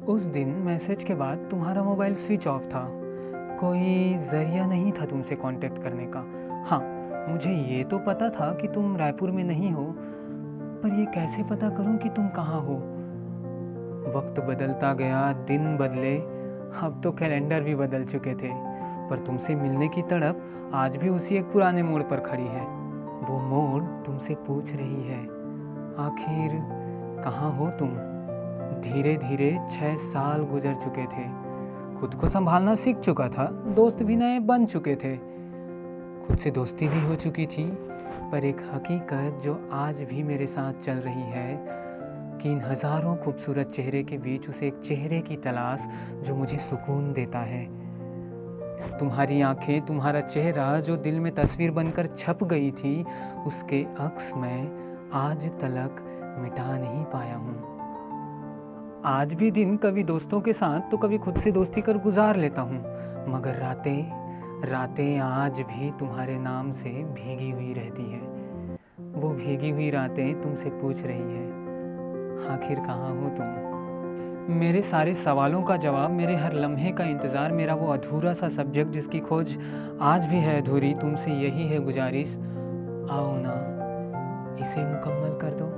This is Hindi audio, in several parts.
उस दिन मैसेज के बाद तुम्हारा मोबाइल स्विच ऑफ था। कोई ज़रिया नहीं था तुमसे कांटेक्ट करने का। हाँ, मुझे ये तो पता था कि तुम रायपुर में नहीं हो, पर ये कैसे पता करूं कि तुम कहाँ हो? वक्त बदलता गया, दिन बदले, अब तो कैलेंडर भी बदल चुके थे, पर तुमसे मिलने की तड़प आज भी उसी एक पुराने मोड़ पर खड़ी है। वो मोड़ तुमसे पूछ रही है, आखिर कहाँ हो तुम? धीरे धीरे 6 साल गुजर चुके थे। खुद को संभालना सीख चुका था, दोस्त भी नए बन चुके थे, खुद से दोस्ती भी हो चुकी थी। पर एक हकीकत जो आज भी मेरे साथ चल रही है कि इन हजारों खूबसूरत चेहरे के बीच उस एक चेहरे की तलाश जो मुझे सुकून देता है। तुम्हारी आंखें, तुम्हारा चेहरा जो दिल में तस्वीर बनकर छप गई थी, उसके अक्स मैं आज तलक मिटा नहीं पाया हूँ। आज भी दिन कभी दोस्तों के साथ तो कभी खुद से दोस्ती कर गुजार लेता हूँ, मगर रातें रातें आज भी तुम्हारे नाम से भीगी हुई रहती है। वो भीगी हुई रातें तुमसे पूछ रही है, आखिर कहाँ हो तुम? मेरे सारे सवालों का जवाब, मेरे हर लम्हे का इंतज़ार, मेरा वो अधूरा सा सब्जेक्ट जिसकी खोज आज भी है अधूरी, तुमसे यही है गुजारिश, आओ ना इसे मुकम्मल कर दो।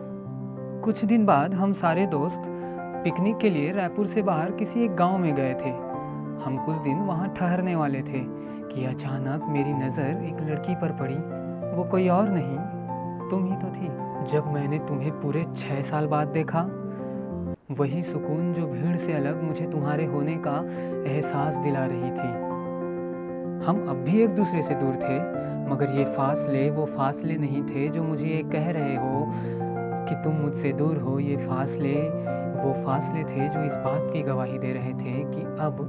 कुछ दिन बाद हम सारे दोस्त पिकनिक के लिए रायपुर से बाहर किसी एक गांव में गए थे। हम कुछ दिन वहां ठहरने वाले थे कि अचानक मेरी नज़र एक लड़की पर पड़ी। वो कोई और नहीं, तुम ही तो थी। जब मैंने तुम्हें पूरे 6 साल बाद देखा, वही सुकून जो भीड़ से अलग मुझे तुम्हारे होने का एहसास दिला रही थी। हम अब भी एक दूसरे से दूर थे, मगर ये फासले वो फासले नहीं थे जो मुझे ये कह रहे हो कि तुम मुझसे दूर हो। ये फासले वो फासले थे जो इस बात की गवाही दे रहे थे कि अब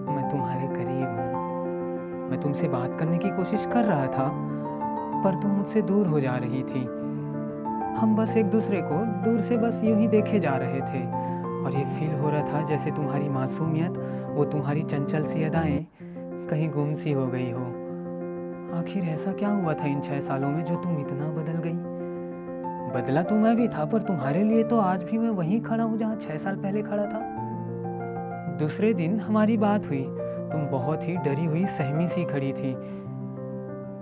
मैं तुम्हारे करीब हूँ। मैं तुमसे बात करने की कोशिश कर रहा था, पर तुम मुझसे दूर हो जा रही थी। हम बस एक दूसरे को दूर से बस यूं ही देखे जा रहे थे, और ये फील हो रहा था जैसे तुम्हारी मासूमियत, वो तुम्हारी चंचल सी अदाएं कहीं गुम सी हो गई हो। आखिर ऐसा क्या हुआ था इन 6 सालों में जो तुम इतना बदल गई? बदला तो मैं भी था, पर तुम्हारे लिए तो आज भी मैं वहीं खड़ा हूँ जहाँ 6 साल पहले खड़ा था। दूसरे दिन हमारी बात हुई। तुम बहुत ही डरी हुई सहमी सी खड़ी थी।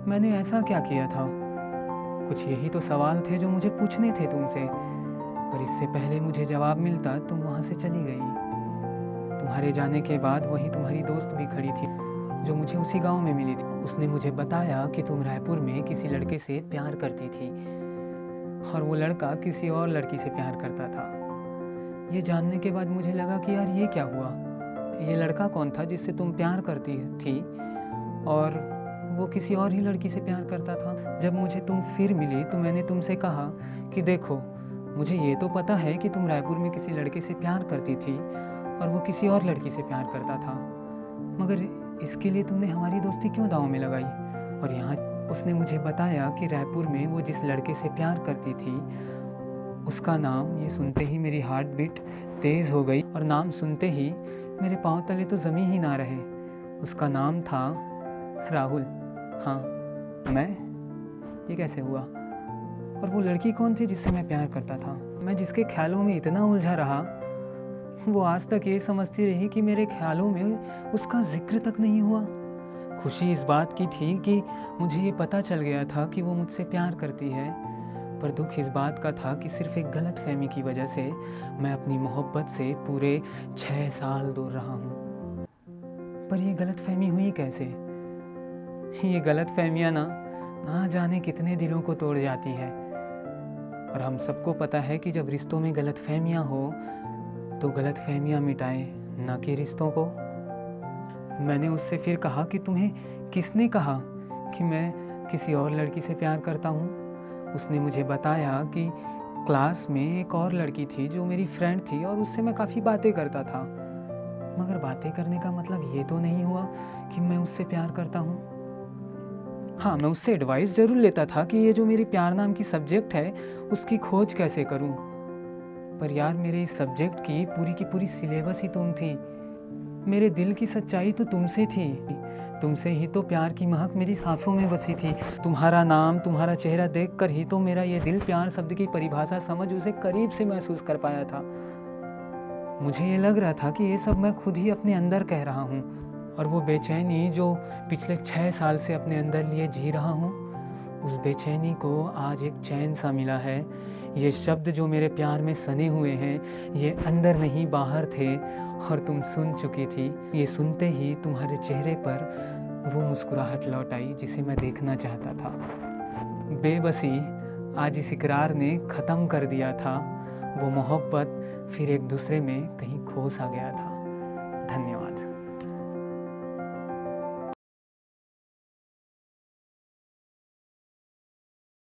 मैंने ऐसा क्या किया था? कुछ यही तो सवाल थे जो मुझे पूछने थे तुमसे, पर इससे पहले मुझे जवाब मिलता तुम वहाँ से चली गई। तुम्हारे जाने के बाद वहीं तुम्हारी दोस्त भी खड़ी थी जो मुझे उसी गांव में मिली थी। उसने मुझे बताया कि तुम रायपुर में किसी लड़के से प्यार करती थी, और वो लड़का किसी और लड़की से प्यार करता था। ये जानने के बाद मुझे लगा कि यार ये क्या हुआ? ये लड़का कौन था जिससे तुम प्यार करती थी और वो किसी और ही लड़की से प्यार करता था? जब मुझे तुम फिर मिली तो मैंने तुमसे कहा कि देखो, मुझे ये तो पता है कि तुम रायपुर में किसी लड़के से प्यार करती थी और वो किसी और लड़की से प्यार करता था, मगर इसके लिए तुमने हमारी दोस्ती क्यों दांव में लगाई? और यहाँ उसने मुझे बताया कि रायपुर में वो जिस लड़के से प्यार करती थी, उसका नाम, ये सुनते ही मेरी हार्ट बीट तेज़ हो गई, और नाम सुनते ही मेरे पाँव तले तो ज़मीन ही ना रहे। उसका नाम था राहुल। हाँ, मैं? ये कैसे हुआ? और वो लड़की कौन थी जिससे मैं प्यार करता था? मैं जिसके ख्यालों में इतना उलझा रहा, वो आज तक ये समझती रही कि मेरे ख्यालों में उसका जिक्र तक नहीं हुआ। खुशी इस बात की थी कि मुझे ये पता चल गया था कि वो मुझसे प्यार करती है, पर दुख इस बात का था कि सिर्फ एक गलतफहमी की वजह से मैं अपनी मोहब्बत से पूरे 6 साल दूर रहा हूँ। पर ये गलतफहमी हुई कैसे? ये गलतफहमियाँ ना जाने कितने दिलों को तोड़ जाती है, और हम सबको पता है कि जब रिश्तों में गलतफहमियाँ हो तो गलतफहमियाँ मिटाएं, ना कि रिश्तों को। मैंने उससे फिर कहा कि तुम्हें किसने कहा कि मैं किसी और लड़की से प्यार करता हूँ? उसने मुझे बताया कि क्लास में एक और लड़की थी जो मेरी फ्रेंड थी, और उससे मैं काफ़ी बातें करता था, मगर बातें करने का मतलब ये तो नहीं हुआ कि मैं उससे प्यार करता हूँ। हाँ, मैं उससे एडवाइस ज़रूर लेता था कि ये जो मेरी प्यार नाम की सब्जेक्ट है उसकी खोज कैसे करूँ, पर यार मेरे इस सब्जेक्ट की पूरी सिलेबस ही तुम थी। मेरे दिल की सच्चाई तो तुमसे थी। तुमसे ही तो प्यार की महक मेरी सांसों में बसी थी। तुम्हारा नाम, तुम्हारा चेहरा देखकर ही तो मेरा ये दिल प्यार शब्द की परिभाषा समझ उसे करीब से महसूस कर पाया था। मुझे ये लग रहा था कि ये सब मैं खुद ही अपने अंदर कह रहा हूँ, और वो बेचैनी जो पिछले 6 साल से अपने अंदर लिए जी रहा हूँ, उस बेचैनी को आज एक चैन सा मिला है। ये शब्द जो मेरे प्यार में सने हुए हैं, ये अंदर नहीं बाहर थे, और तुम सुन चुकी थी। ये सुनते ही तुम्हारे चेहरे पर वो मुस्कुराहट लौट आई जिसे मैं देखना चाहता था। बेबसी आज इस इकरार ने ख़त्म कर दिया था। वो मोहब्बत फिर एक दूसरे में कहीं खो सा गया था। धन्यवाद।